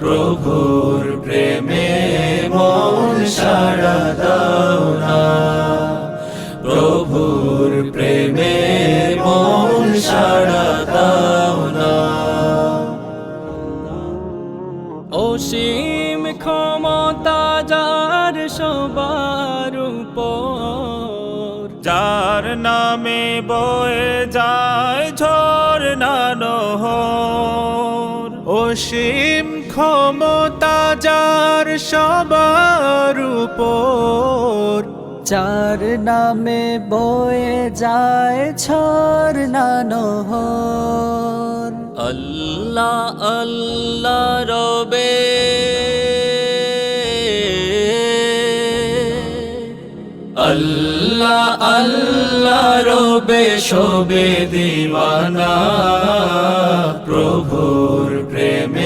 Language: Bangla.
প্রভুর প্রেমে মন সাড়া দাও না, প্রভুর প্রেমে মন সাড়া দাও না। অসীম ক্ষমতা যার সবার উপর, যার নামে বয়ে যায় ঝরনা নহর। অসীম ক্ষমতা যার সবার উপর, যার নামে বয়ে যায় ঝরনা নহর। আল্লাহ আল্লাহ রবে, আল্লাহ আল্লাহ রবে শোবে দিওয়ানা, প্রভুর প্রেমে